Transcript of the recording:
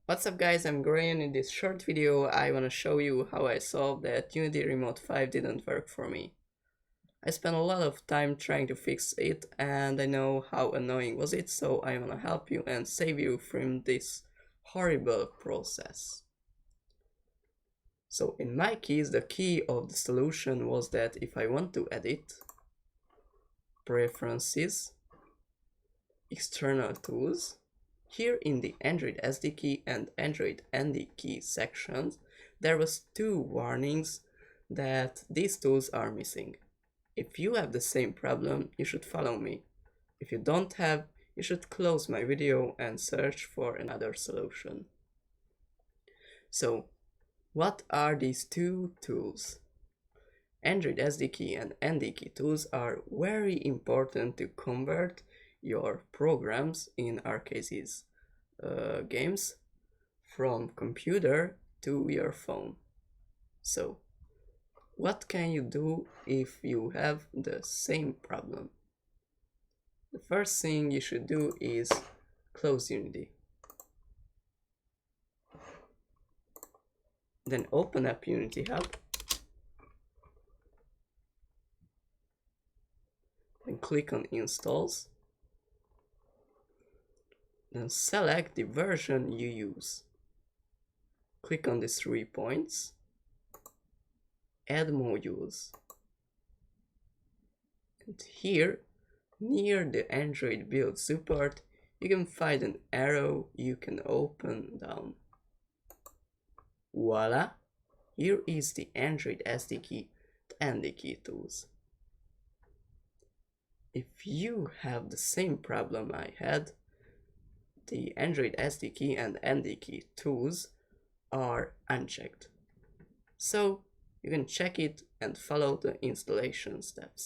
What's up guys, I'm Graham. In this short video I wanna show you how I solved that Unity Remote 5 didn't work for me. I spent a lot of time trying to fix it and I know how annoying was it, so I wanna help you and save you from this horrible process. So in my case, the key of the solution was that if I want to edit Preferences, External Tools, here in the Android SDK and Android NDK sections, there was two warnings that these tools are missing. If you have the same problem, you should follow me. If you don't have, you should close my video and search for another solution. So, what are these two tools? Android SDK and NDK tools are very important to convert your programs, in our cases games, from computer to your phone. So what can you do if you have the same problem? The first thing you should do is close Unity. Then open up Unity Hub. Then click on Installs. Then select the version you use. Click on the 3 points. Add modules. And here, near the Android build support, you can find an arrow you can open down. Voila! Here is the Android SDK and NDK tools. If you have the same problem I had, the Android SDK and NDK tools are unchecked. So you can check it and follow the installation steps.